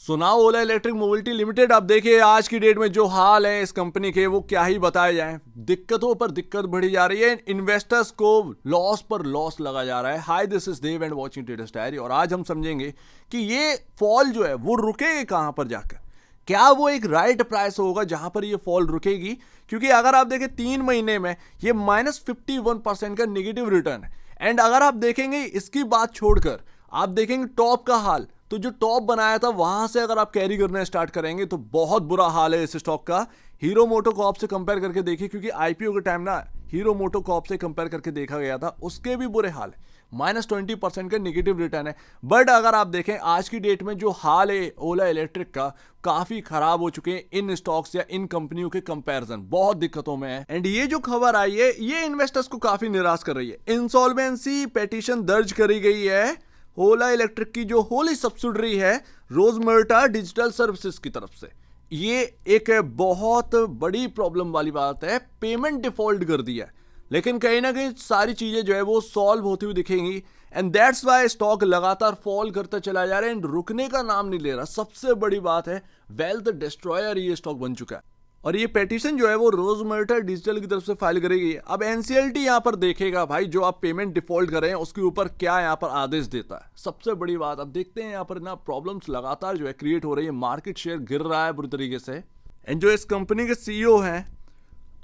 सुनाओ ओला electric mobility limited. अब देखिए आज की डेट में जो हाल है इस कंपनी के, वो क्या ही बताए जाए। दिक्कतों पर दिक्कत बढ़ी जा रही है, इन्वेस्टर्स को लॉस पर लॉस लगा जा रहा है। Hi, this is Dev and watching traders diary. और आज हम समझेंगे कि ये फॉल जो है वो रुकेगा कहां पर जाकर। क्या वो एक राइट प्राइस होगा जहां पर ये फॉल रुकेगी? क्योंकि अगर आप देखें 3 महीने में ये -51% का नेगेटिव रिटर्न है। एंड अगर आप देखेंगे इसकी बात छोड़कर आप देखेंगे टॉप का हाल, तो जो टॉप बनाया था वहां से अगर आप कैरी करना स्टार्ट करेंगे तो बहुत बुरा हाल है इस स्टॉक का। हीरो मोटोकॉर्प से कंपेयर करके देखिए, क्योंकि आईपीओ के टाइम ना हीरो मोटोकॉर्प से कंपेयर करके देखा गया था, उसके भी बुरे हाल है। -20% का नेगेटिव रिटर्न है। बट अगर आप देखें आज की डेट में जो हाल है ओला इलेक्ट्रिक का, काफी खराब हो चुके हैं इन स्टॉक्स या इन कंपनियों के कंपैरिजन, बहुत दिक्कतों में है। एंड ये जो खबर आई है ये इन्वेस्टर्स को काफी निराश कर रही है। इंसॉल्वेंसी पिटीशन दर्ज करी गई है ओला इलेक्ट्रिक की जो होली सब्सिडरी है रोजमर्टा डिजिटल सर्विसेज की तरफ से। ये एक बहुत बड़ी प्रॉब्लम वाली बात है, पेमेंट डिफॉल्ट कर दिया है। लेकिन कहीं ना कहीं सारी चीजें जो है वो सॉल्व होती हुई दिखेंगी एंड दैट्स वाई स्टॉक लगातार फॉल करता चला जा रहा है एंड रुकने का नाम नहीं ले रहा। सबसे बड़ी बात है, वेल्थ डिस्ट्रॉयर ये स्टॉक बन चुका है। और ये पेटिशन जो है वो रोजमर्टा डिजिटल की तरफ से फाइल करेगी। अब एनसीएलटी यहां पर देखेगा भाई जो आप पेमेंट डिफॉल्ट कर रहे हैं उसके ऊपर क्या यहां पर आदेश देता है। सबसे बड़ी बात अब देखते हैं, यहां पर ना प्रॉब्लम्स लगातार जो है क्रिएट हो रही है, मार्केट शेयर गिर रहा है बुरी तरीके से। एंड जो इस कंपनी के सीईओ हैं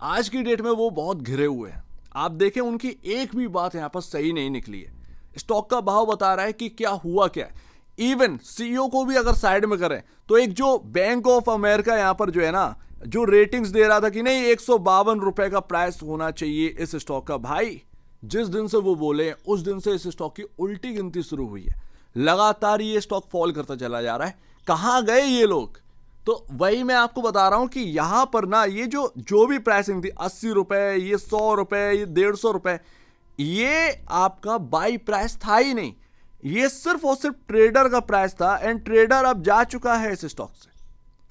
आज की डेट में वो बहुत घिरे हुए हैं। आप देखें उनकी एक भी बात यहां पर सही नहीं निकली है। स्टॉक का भाव बता रहा है कि क्या हुआ क्या है। इवन सीईओ को भी अगर साइड में करें तो एक जो बैंक ऑफ अमेरिका यहां पर जो है ना जो रेटिंग्स दे रहा था कि नहीं 152 रुपए का प्राइस होना चाहिए इस स्टॉक का, भाई जिस दिन से वो बोले उस दिन से इस स्टॉक की उल्टी गिनती शुरू हुई है। लगातार ये स्टॉक फॉल करता चला जा रहा है। कहां गए ये लोग? तो वही मैं आपको बता रहा हूं कि यहां पर ना ये जो भी प्राइसिंग थी 80 रुपए, ये 100 रुपए, ये 150 रुपए, ये आपका बाई प्राइस था ही नहीं। ये सिर्फ और सिर्फ ट्रेडर का प्राइस था एंड ट्रेडर अब जा चुका है इस स्टॉक से।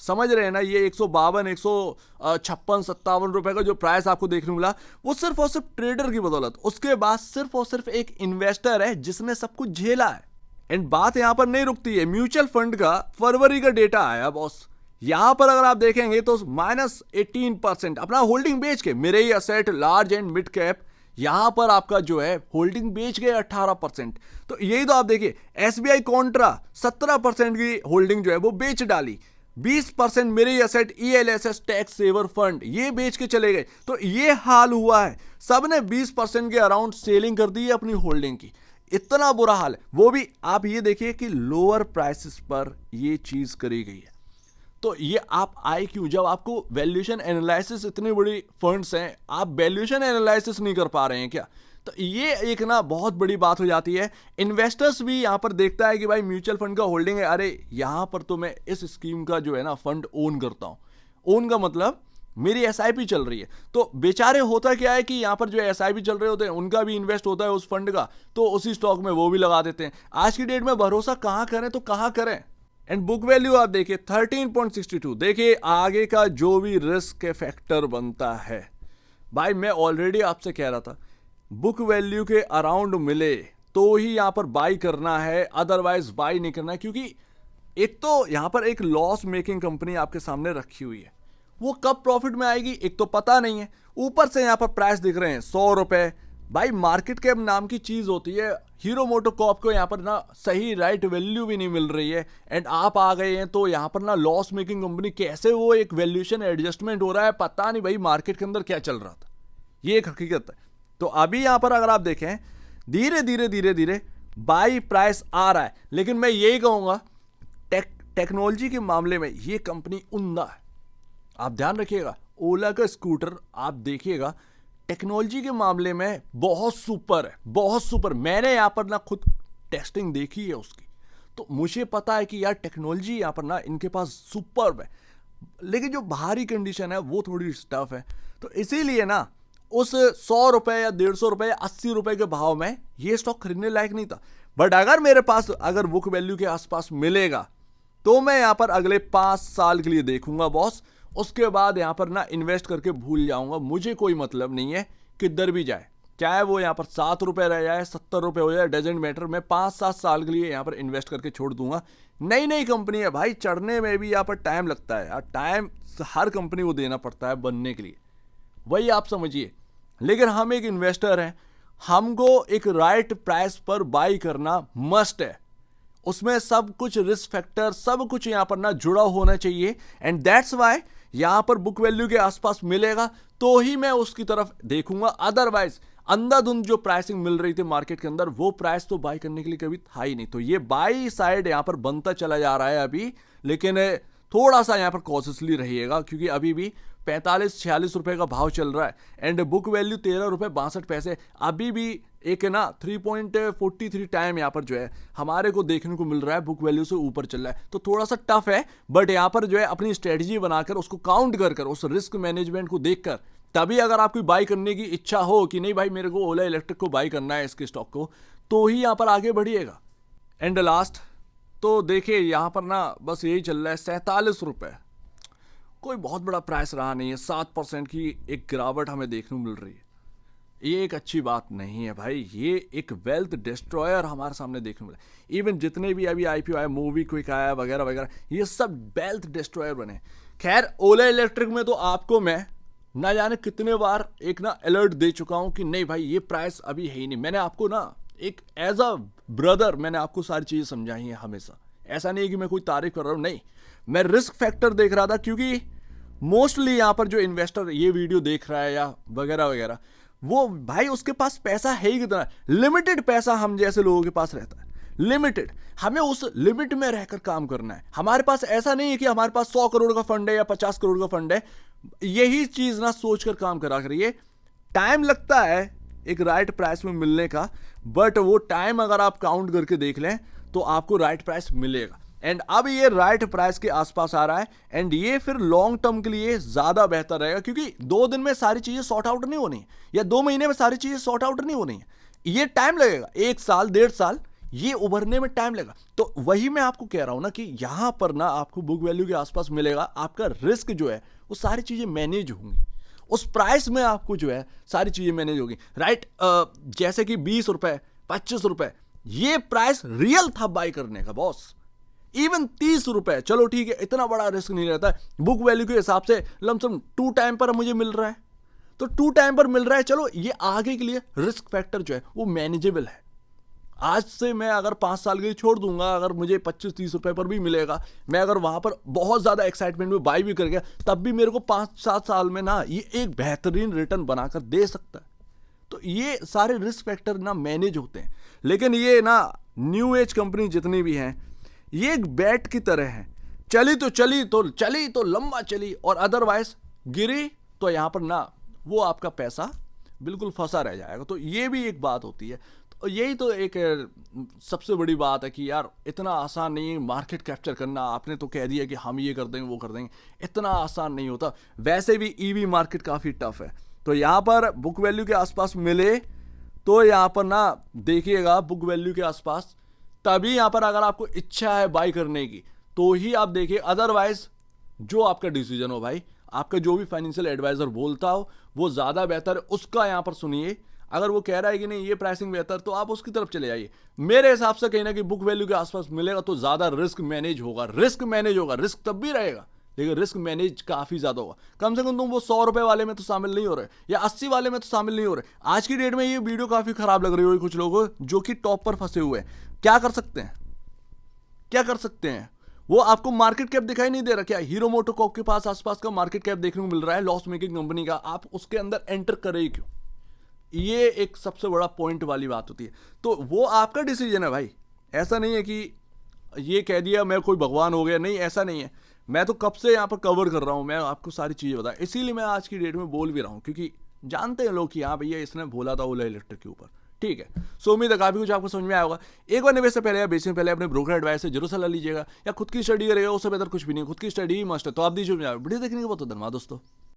समझ रहे हैं ना? ये 152, 156, 57 रुपए का जो प्राइस आपको देखने को मिला वो सिर्फ और सिर्फ ट्रेडर की बदौलत। उसके बाद सिर्फ और सिर्फ एक इन्वेस्टर है जिसने सब कुछ झेला है। एंड बात यहां पर नहीं रुकती है। म्यूचुअल फंड का फरवरी का डेटा आया बॉस। यहां पर अगर आप देखेंगे तो -18% अपना होल्डिंग बेच के, मेरे ही asset large and mid cap, यहां पर आपका जो है होल्डिंग बेच गए 18%। तो यही तो आप देखिए एसबीआई कॉन्ट्रा 17% की होल्डिंग जो है वो बेच डाली। 20% मेरे asset ELSS tax saver fund ये बेच के चले गए। तो ये हाल हुआ है, सबने 20% के अराउंड सेलिंग कर दी है अपनी होल्डिंग की। इतना बुरा हाल है। वो भी आप ये देखिए कि लोअर प्राइसेस पर ये चीज करी गई है। तो ये आप आए क्यों? जब आपको वैल्यूएशन एनालिसिस, इतनी बड़ी फंड्स हैं, आप वैल्यूएशन एनालिसिस नहीं कर पा रहे हैं क्या? तो ये एक ना बहुत बड़ी बात हो जाती है। इन्वेस्टर्स भी यहां पर देखता है कि भाई म्यूचुअल फंड का होल्डिंग है, अरे यहां पर तो मैं इस स्कीम का जो है ना फंड ओन करता हूं। ओन का मतलब मेरी एसआईपी चल रही है। तो बेचारे होता क्या है कि यहां पर जो एसआईपी चल रहे होते हैं उनका भी इन्वेस्ट होता है उस फंड का, तो उसी स्टॉक में वो भी लगा देते हैं। आज की डेट में भरोसा कहां करें तो कहां करें? एंड बुक वैल्यू आप देखिए 13.62। देखिए आगे का जो भी रिस्क फैक्टर बनता है, भाई मैं ऑलरेडी आपसे कह रहा था बुक वैल्यू के अराउंड मिले तो ही यहां पर बाई करना है, अदरवाइज बाई नहीं करना है। क्योंकि एक तो यहां पर एक लॉस मेकिंग कंपनी आपके सामने रखी हुई है, वो कब प्रॉफिट में आएगी एक तो पता नहीं है। ऊपर से यहां पर प्राइस दिख रहे हैं 100 रुपए। भाई मार्केट कैप नाम की चीज होती है। हीरो मोटोकॉर्प को यहां पर ना सही राइट वैल्यू भी नहीं मिल रही है एंड आप आ गए हैं तो यहां पर ना लॉस मेकिंग कंपनी, कैसे वो एक वैल्यूएशन एडजस्टमेंट हो रहा है पता नहीं भाई मार्केट के अंदर क्या चल रहा था। ये एक हकीकत है। तो अभी यहां पर अगर आप देखें धीरे धीरे बाई प्राइस आ रहा है। लेकिन मैं यही कहूंगा टेक्नोलॉजी के मामले में ये कंपनी उम्दा है। आप ध्यान रखिएगा, ओला का स्कूटर आप देखिएगा टेक्नोलॉजी के मामले में बहुत सुपर है, बहुत सुपर। मैंने यहां पर ना खुद टेस्टिंग देखी है उसकी, तो मुझे पता है कि यार टेक्नोलॉजी यहां पर ना इनके पास सुपर है। लेकिन जो बाहरी कंडीशन है वो थोड़ी टफ है। तो इसीलिए ना उस 100 रुपए या 150 रुपए या 80 रुपए के भाव में ये स्टॉक खरीदने लायक नहीं था। बट अगर मेरे पास अगर बुक वैल्यू के आसपास मिलेगा तो मैं यहां पर अगले 5 साल के लिए देखूंगा बॉस। उसके बाद यहां पर ना इन्वेस्ट करके भूल जाऊंगा। मुझे कोई मतलब नहीं है किधर भी जाए, क्या है वो यहाँ पर 7 रुपए रह जाए 70 रुपए हो जाए डजेंट मैटर, मैं 5-7 साल के लिए यहाँ पर इन्वेस्ट करके छोड़ दूंगा। नई नई कंपनी है भाई, चढ़ने में भी यहाँ पर टाइम लगता है यार, टाइम हर कंपनी को देना पड़ता है बनने के लिए, वही आप समझिए। लेकिन हम एक इन्वेस्टर हैं, हमको एक राइट प्राइस पर बाई करना मस्ट है, उसमें सब कुछ रिस्क फैक्टर सब कुछ यहां पर ना जुड़ा होना चाहिए। एंड दैट्स वाई यहां पर बुक वैल्यू के आसपास मिलेगा तो ही मैं उसकी तरफ देखूंगा, अदरवाइज अंधाधुंध जो प्राइसिंग मिल रही थी मार्केट के अंदर वो प्राइस तो बाय करने के लिए कभी था ही नहीं। तो ये बाई साइड यहां पर बनता चला जा रहा है अभी, लेकिन थोड़ा सा यहां पर कॉशियसली रहिएगा क्योंकि अभी भी 45-46 रुपए का भाव चल रहा है एंड बुक वैल्यू 13 रुपए 62 पैसे, अभी भी एक ना 3.43 टाइम यहाँ पर जो है हमारे को देखने को मिल रहा है बुक वैल्यू से ऊपर चल रहा है। तो थोड़ा सा टफ है, बट यहाँ पर जो है अपनी स्ट्रेटजी बनाकर उसको काउंट कर उस रिस्क मैनेजमेंट को देखकर तभी अगर आपकी बाई करने की इच्छा हो कि नहीं भाई मेरे को ओला इलेक्ट्रिक को बाई करना है इसके स्टॉक को, तो ही यहाँ पर आगे बढ़िएगा। एंड लास्ट तो देखिए यहाँ पर ना बस यही चल रहा है 47 रुपए, कोई बहुत बड़ा प्राइस रहा नहीं है, 7% की एक गिरावट हमें देखने को मिल रही है। ये एक अच्छी बात नहीं है भाई, ये एक वेल्थ डिस्ट्रॉयर हमारे सामने देखने को मिला। इवन जितने भी अभी आईपीओ आया, मूवी क्विक आया वगैरह वगैरह, ये सब वेल्थ डिस्ट्रॉयर बने। खैर ओला इलेक्ट्रिक में तो आपको मैं ना जाने कितने बार एक ना अलर्ट दे चुका हूं कि नहीं भाई ये प्राइस अभी है ही नहीं। मैंने आपको ना एक एज अ ब्रदर मैंने आपको सारी चीजें समझाई हैं हमेशा, ऐसा नहीं कि मैं कोई तारीफ कर रहा हूं, नहीं, मैं रिस्क फैक्टर देख रहा था क्योंकि मोस्टली यहां पर जो इन्वेस्टर ये वीडियो देख रहा है या वगैरह वगैरह, वो भाई उसके पास पैसा है ही कितना, लिमिटेड पैसा हम जैसे लोगों के पास रहता है, लिमिटेड। हमें उस लिमिट में रहकर काम करना है। हमारे पास ऐसा नहीं है कि हमारे पास 100 करोड़ का फंड है या 50 करोड़ का फंड है, यही चीज ना सोचकर काम करा करिए। टाइम लगता है एक राइट प्राइस में मिलने का, बट वो टाइम अगर आप काउंट करके देख लें तो आपको राइट प्राइस मिलेगा। एंड अब ये राइट प्राइस के आसपास आ रहा है एंड ये फिर लॉन्ग टर्म के लिए ज्यादा बेहतर रहेगा क्योंकि 2 दिन में सारी चीजें सॉर्ट आउट नहीं होनी या 2 महीने में सारी चीजें सॉर्ट आउट नहीं होनी है, ये टाइम लगेगा, 1 साल 1.5 साल ये उभरने में टाइम लगेगा। तो वही मैं आपको कह रहा हूं ना कि यहां पर ना आपको बुक वैल्यू के आसपास मिलेगा, आपका रिस्क जो है वो सारी चीजें मैनेज होंगी, उस प्राइस में आपको जो है सारी चीजें मैनेज होगी, राइट। जैसे कि 20 रुपए 25 रुपए ये प्राइस रियल था बाय करने का बॉस, इवन 30 रुपए चलो ठीक है, इतना बड़ा रिस्क नहीं रहता है, बुक वैल्यू के हिसाब से लमसम 2 टाइम पर मुझे मिल रहा है, तो 2 टाइम पर मिल रहा है, चलो ये आगे के लिए रिस्क फैक्टर जो है वो मैनेजेबल है। आज से मैं अगर 5 साल के लिए छोड़ दूंगा, अगर मुझे 25-30 रुपए पर भी मिलेगा, मैं अगर वहां पर बहुत ज्यादा एक्साइटमेंट में बाई भी कर गया, तब भी मेरे को 5-7 साल में ना ये एक बेहतरीन रिटर्न बनाकर दे सकता है। तो ये सारे रिस्क फैक्टर ना मैनेज होते हैं। लेकिन ये ना न्यू एज कंपनी जितनी भी हैं ये एक बैट की तरह है, चली तो लंबा चली और अदरवाइज गिरी तो यहां पर ना वो आपका पैसा बिल्कुल फंसा रह जाएगा। तो ये भी एक बात होती है। तो यही तो एक सबसे बड़ी बात है कि यार इतना आसान नहीं है मार्केट कैप्चर करना। आपने तो कह दिया कि हम ये कर देंगे वो कर देंगे, इतना आसान नहीं होता। वैसे भी ईवी मार्केट काफ़ी टफ है। तो यहाँ पर बुक वैल्यू के आसपास मिले तो यहाँ पर ना देखिएगा बुक वैल्यू के आसपास, तभी यहाँ पर अगर आपको इच्छा है बाई करने की तो ही आप देखिए, अदरवाइज जो आपका डिसीजन हो भाई, आपका जो भी फाइनेंशियल एडवाइजर बोलता हो वो ज़्यादा बेहतर है, उसका यहाँ पर सुनिए। अगर वो कह रहा है कि नहीं ये प्राइसिंग बेहतर, तो आप उसकी तरफ चले जाइए। मेरे हिसाब से कहीं ना कि बुक वैल्यू के आसपास मिलेगा तो ज़्यादा रिस्क मैनेज होगा। रिस्क तब भी रहेगा लेकिन रिस्क मैनेज काफ़ी ज़्यादा होगा। कम से कम तुम वो 100 रुपये वाले में तो शामिल नहीं हो रहे या 80 वाले में तो शामिल नहीं हो रहे। आज की डेट में ये वीडियो काफ़ी ख़राब लग रही होगी कुछ लोगों को जो कि टॉप पर फंसे हुए हैं। क्या कर सकते हैं? वो आपको मार्केट कैप दिखाई नहीं दे रहा क्या? हीरो मोटोकॉर्प के पास आसपास का मार्केट कैप देखने को मिल रहा है लॉस मेकिंग कंपनी का, आप उसके अंदर एंटर करें क्यों? ये एक सबसे बड़ा पॉइंट वाली बात होती है। तो वो आपका डिसीजन है भाई, ऐसा नहीं है कि ये कह दिया मैं कोई भगवान हो गया, नहीं ऐसा नहीं है। मैं तो कब से यहाँ पर कवर कर रहा हूँ, मैं आपको सारी चीज़ें बताया, इसीलिए मैं आज की डेट में बोल भी रहा हूँ क्योंकि जानते हैं लोग कि हाँ भैया इसने बोला था ओला इलेक्ट्रिक के ऊपर। ठीक है, सो उम्मीद है काफ़ी कुछ आपको समझ में आया होगा। एक बार निवेश से पहले या बेचने से पहले अपने ब्रोकर एडवाइस से जरूर सलाह लीजिएगा, या खुद की स्टडी करेगा, उससे बेहतर कुछ भी नहीं, खुद की स्टडी ही मस्ट है। तो आप दीजिए वीडियो देखने के बाद धन्यवाद दोस्तों।